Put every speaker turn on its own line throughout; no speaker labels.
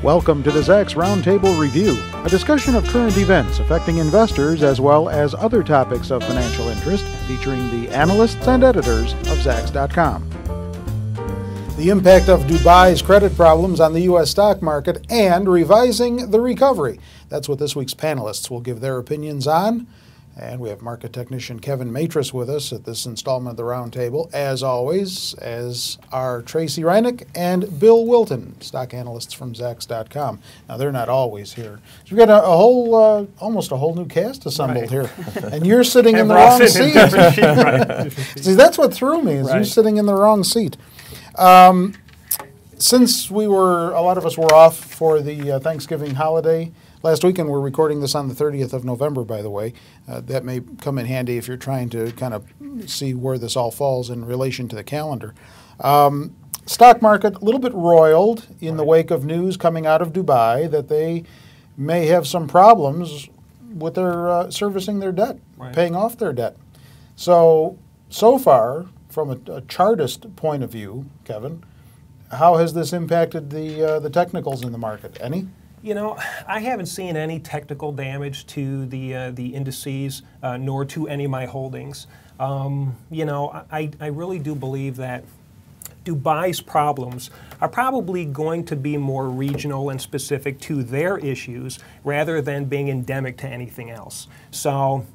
Welcome to the Zacks Roundtable Review, a discussion of current events affecting investors as well as other topics of financial interest, featuring the analysts and editors of Zacks.com. The impact of Dubai's credit problems on the U.S. stock market and revising the recovery. That's what this week's panelists will give their opinions on. And we have market technician Kevin Matris with us at this installment of the Roundtable, as always, as are Tracy Reinick and Bill Wilton, stock analysts from Zacks.com. Now, they're not always here. So we've got a whole, almost a whole new cast assembled here. And you're sitting in the wrong seat. See, that's what threw me, is you sitting in the wrong seat. Since a lot of us were off for the Thanksgiving holiday last week, and we're recording this on the 30th of November, by the way. That may come in handy if you're trying to kind of see where this all falls in relation to the calendar. Stock market a little bit roiled in the wake of news coming out of Dubai that they may have some problems with their servicing their debt, paying off their debt. So far, from a chartist point of view, Kevin, how has this impacted the technicals in the market? Any?
You know, I haven't seen any technical damage to the indices, nor to any of my holdings. You know, I really do believe that Dubai's problems are probably going to be more regional and specific to their issues rather than being endemic to anything else. So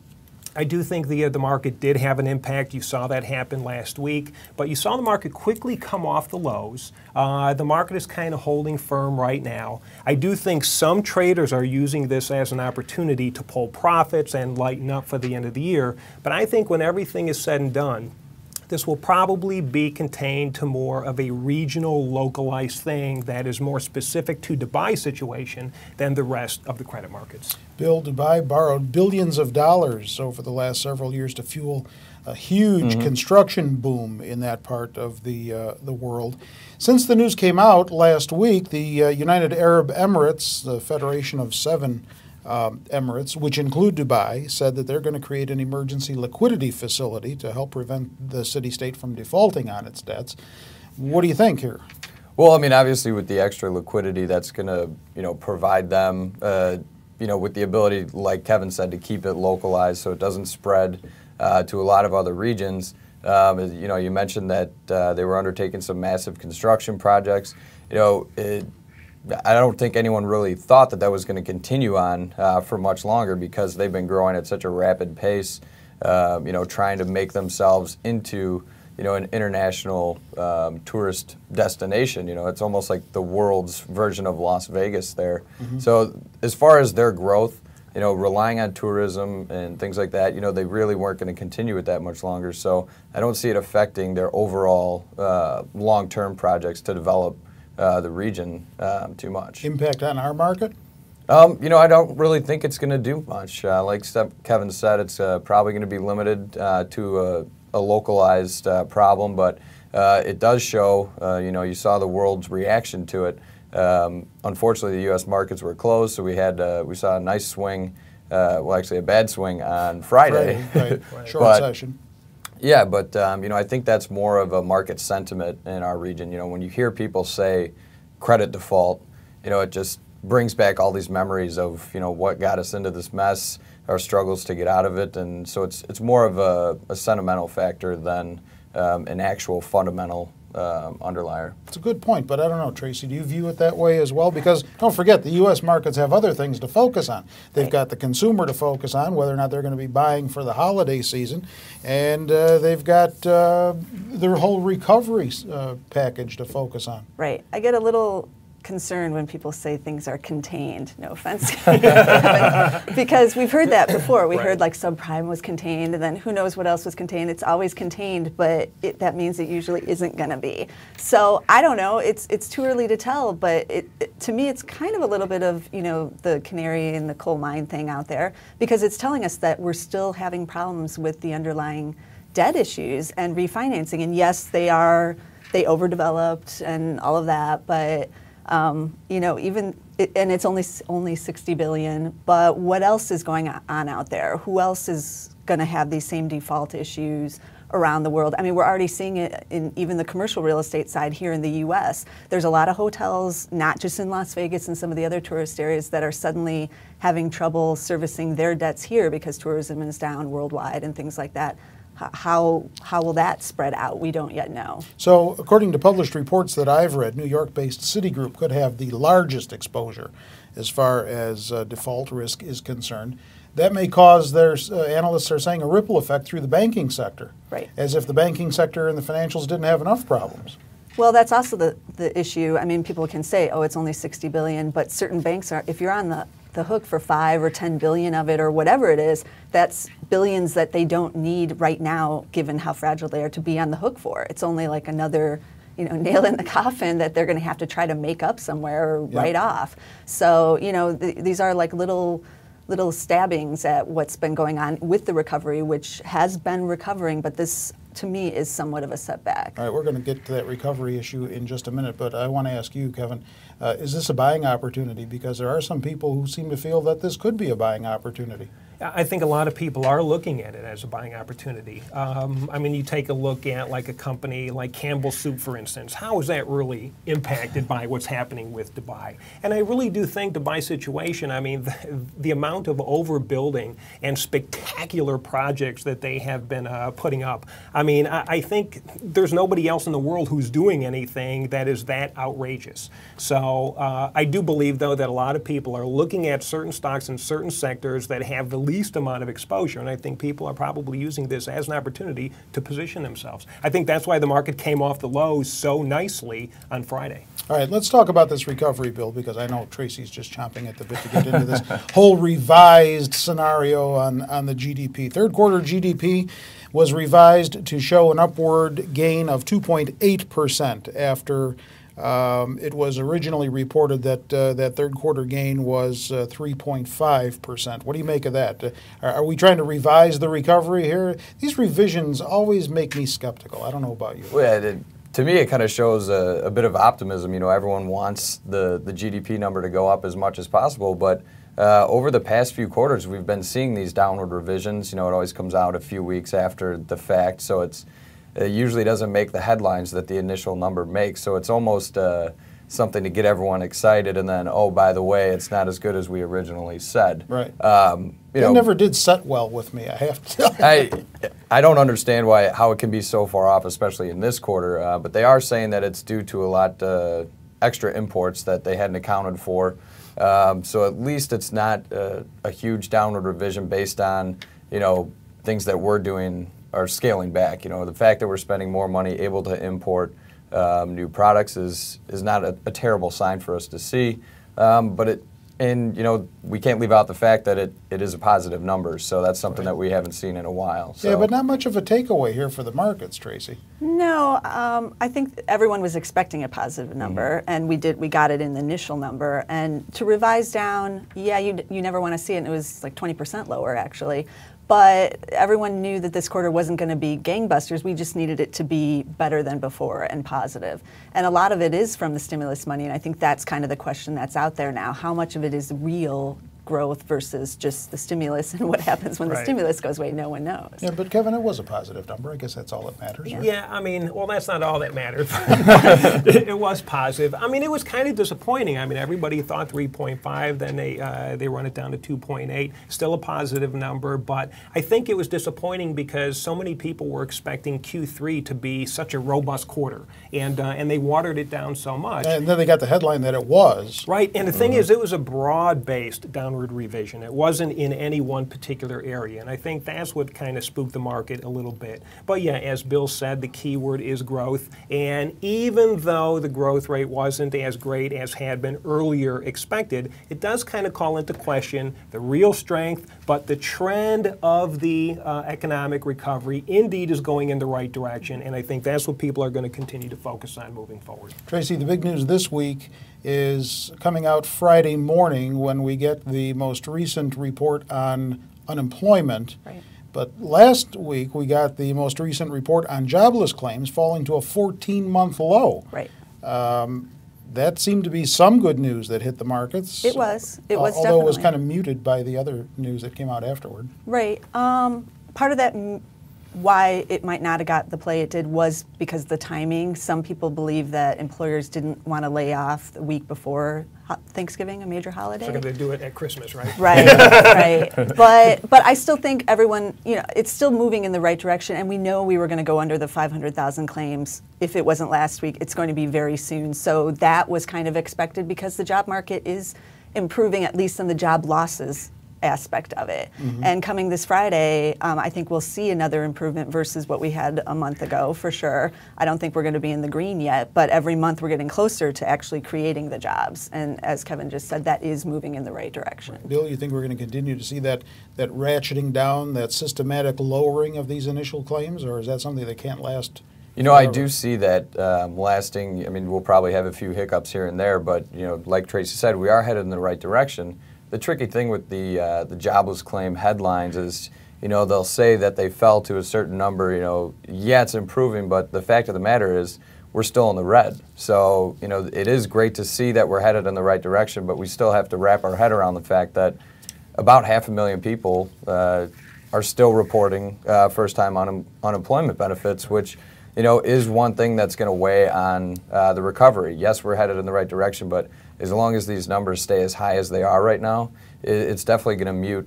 I do think the market did have an impact. You saw that happen last week, but you saw the market quickly come off the lows. The market is kind of holding firm right now. I do think some traders are using this as an opportunity to pull profits and lighten up for the end of the year, but I think when everything is said and done, this will probably be contained to more of a regional, localized thing that is more specific to Dubai's situation than the rest of the credit markets.
Bill, Dubai borrowed billions of dollars over the last several years to fuel a huge construction boom in that part of the world. Since the news came out last week, the United Arab Emirates, the Federation of 7 Emirates, which include Dubai, said that they're going to create an emergency liquidity facility to help prevent the city-state from defaulting on its debts. What do you think here?
Well, I mean, obviously with the extra liquidity, that's going to, provide them, with the ability, like Kevin said, to keep it localized so it doesn't spread to a lot of other regions. You mentioned that they were undertaking some massive construction projects. I don't think anyone really thought that was going to continue on for much longer because they've been growing at such a rapid pace, trying to make themselves into, an international tourist destination. It's almost like the world's version of Las Vegas there. So as far as their growth, relying on tourism and things like that, they really weren't going to continue it that much longer. So I don't see it affecting their overall long-term projects to develop the region too much.
Impact on our market?
I don't really think it's going to do much. Like Kevin said, it's probably going to be limited to a localized problem, but it does show, you saw the world's reaction to it. Unfortunately, the U.S. markets were closed, so we saw a nice swing, actually a bad swing on Friday.
Short session.
Yeah, but I think that's more of a market sentiment in our region. When you hear people say credit default, it just brings back all these memories of what got us into this mess, our struggles to get out of it, and so it's more of a sentimental factor than an actual fundamental underlier.
It's a good point, but I don't know, Tracy, do you view it that way as well? Because don't forget, the U.S. markets have other things to focus on. They've got the consumer to focus on, whether or not they're going to be buying for the holiday season, and they've got their whole recovery package to focus on.
Right. I get a little concerned when people say things are contained, no offense, because we've heard that before. We heard like subprime was contained, and then who knows what else was contained. It's always contained, but that means it usually isn't going to be. So I don't know. It's too early to tell, but to me it's kind of a little bit of the canary in the coal mine thing out there, because it's telling us that we're still having problems with the underlying debt issues and refinancing. And yes, they overdeveloped and all of that, but and it's only 60 billion, but what else is going on out there? Who else is going to have these same default issues? around the world. I mean, we're already seeing it in even the commercial real estate side here in the U.S. There's a lot of hotels, not just in Las Vegas and some of the other tourist areas, that are suddenly having trouble servicing their debts here because tourism is down worldwide and things like that. How will that spread out? We don't yet know.
So, according to published reports that I've read, New York-based Citigroup could have the largest exposure as far as default risk is concerned. That may cause, analysts are saying, a ripple effect through the banking sector.
Right.
As if the banking sector and the financials didn't have enough problems.
Well, that's also the issue. I mean, people can say, oh, it's only $60 billion, but certain banks are, if you're on the hook for 5 or 10 billion of it or whatever it is, that's billions that they don't need right now, given how fragile they are, to be on the hook for. It's only like another nail in the coffin that they're going to have to try to make up somewhere or write off. So, these are like little stabbings at what's been going on with the recovery, which has been recovering, but this, to me, is somewhat of a setback.
All right, we're going to get to that recovery issue in just a minute, but I want to ask you, Kevin, is this a buying opportunity? Because there are some people who seem to feel that this could be a buying opportunity.
I think a lot of people are looking at it as a buying opportunity. I mean, you take a look at like a company like Campbell's Soup, for instance. How is that really impacted by what's happening with Dubai? And I really do think Dubai situation, I mean, the amount of overbuilding and spectacular projects that they have been putting up, I mean, I think there's nobody else in the world who's doing anything that is that outrageous. So I do believe, though, that a lot of people are looking at certain stocks in certain sectors that have the least amount of exposure, and I think people are probably using this as an opportunity to position themselves. I think that's why the market came off the lows so nicely on Friday.
All right, let's talk about this recovery bill, because I know Tracy's just chomping at the bit to get into this whole revised scenario on the GDP. Third quarter GDP was revised to show an upward gain of 2.8% after it was originally reported that that third quarter gain was 3.5%. What do you make of that? Are we trying to revise the recovery here? These revisions always make me skeptical. I don't know about you.
Well, to me, it kind of shows a bit of optimism. Everyone wants the GDP number to go up as much as possible, but over the past few quarters, we've been seeing these downward revisions. It always comes out a few weeks after the fact, so it usually doesn't make the headlines that the initial number makes. So it's almost something to get everyone excited, and then, oh, by the way, it's not as good as we originally said.
Right. It never did set well with me, I have to tell you.
I don't understand how it can be so far off, especially in this quarter. But they are saying that it's due to a lot extra imports that they hadn't accounted for. So at least it's not a huge downward revision based on things that we're doing are scaling back. The fact that we're spending more money able to import new products is not a terrible sign for us to see. But we can't leave out the fact that it is a positive number. So that's something that we haven't seen in a while. So.
Yeah, but not much of a takeaway here for the markets, Tracy.
No, I think everyone was expecting a positive number, and we got it in the initial number. And to revise down, yeah, you never want to see it. And it was like 20% lower, actually. But everyone knew that this quarter wasn't going to be gangbusters. We just needed it to be better than before and positive. And a lot of it is from the stimulus money, and I think that's kind of the question that's out there now. How much of it is real growth versus just the stimulus, and what happens when the stimulus goes away? No one knows.
Yeah, but Kevin, it was a positive number. I guess that's all that matters.
Yeah, right? I mean, well, that's not all that mattered. It was positive. I mean, it was kind of disappointing. I mean, everybody thought 3.5, then they run it down to 2.8. Still a positive number, but I think it was disappointing because so many people were expecting Q3 to be such a robust quarter, and they watered it down so much.
And then they got the headline that it was.
Right, and the thing is, it was a broad-based downward revision. It wasn't in any one particular area, and I think that's what kind of spooked the market a little bit. But yeah, as Bill said, the key word is growth, and even though the growth rate wasn't as great as had been earlier expected, it does kind of call into question the real strength, but the trend of the economic recovery indeed is going in the right direction, and I think that's what people are going to continue to focus on moving forward.
Tracy, the big news this week is coming out Friday morning when we get the most recent report on unemployment.
Right.
But last week we got the most recent report on jobless claims falling to a 14-month low.
Right.
That seemed to be some good news that hit the markets.
It was. It was
although
definitely.
it was kind of muted by the other news that came out afterward.
Right. Part of that why it might not have got the play it did was because the timing. Some people believe that employers didn't want to lay off the week before Thanksgiving, a major holiday.
So they do it at Christmas, right?
Right, right. But I still think everyone, it's still moving in the right direction, and we know we were going to go under the 500,000 claims. If it wasn't last week, it's going to be very soon. So that was kind of expected because the job market is improving, at least in the job losses aspect of it. And coming this Friday, I think we'll see another improvement versus what we had a month ago, for sure. I don't think we're going to be in the green yet, but every month we're getting closer to actually creating the jobs. And as Kevin just said, that is moving in the right direction.
Bill, you think we're going to continue to see that ratcheting down, that systematic lowering of these initial claims, or is that something that can't last?
I do see that lasting. I mean, we'll probably have a few hiccups here and there, but like Tracy said, we are headed in the right direction. The tricky thing with the jobless claim headlines is, they'll say that they fell to a certain number. Yeah, it's improving, but the fact of the matter is we're still in the red. So, it is great to see that we're headed in the right direction, but we still have to wrap our head around the fact that about 500,000 people are still reporting first-time unemployment benefits, which is one thing that's going to weigh on the recovery. Yes, we're headed in the right direction, but as long as these numbers stay as high as they are right now, it's definitely going to mute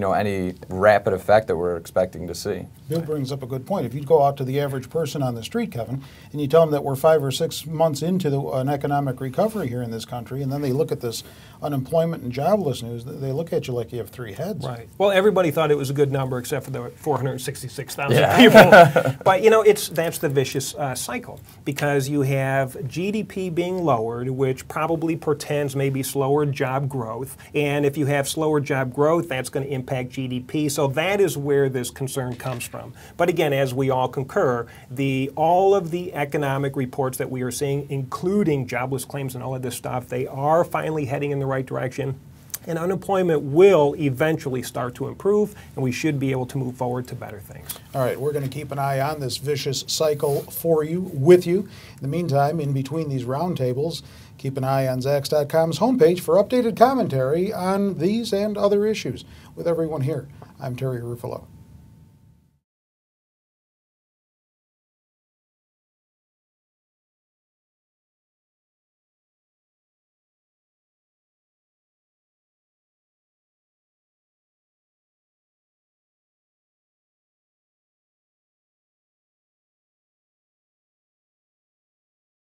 any rapid effect that we're expecting to see.
Bill brings up a good point. If you go out to the average person on the street, Kevin, and you tell them that we're 5 or 6 months into an economic recovery here in this country, and then they look at this unemployment and jobless news, they look at you like you have 3 heads.
Right. Well, everybody thought it was a good number except for the 466,000 people. But, that's the vicious cycle, because you have GDP being lowered, which probably portends maybe slower job growth. And if you have slower job growth, that's going to impact GDP. So that is where this concern comes from. But again, as we all concur, all of the economic reports that we are seeing, including jobless claims and all of this stuff, they are finally heading in the right direction. And unemployment will eventually start to improve, and we should be able to move forward to better things.
All right, we're going to keep an eye on this vicious cycle for you, with you. In the meantime, in between these roundtables, keep an eye on Zacks.com's homepage for updated commentary on these and other issues. With everyone here, I'm Terry Ruffalo.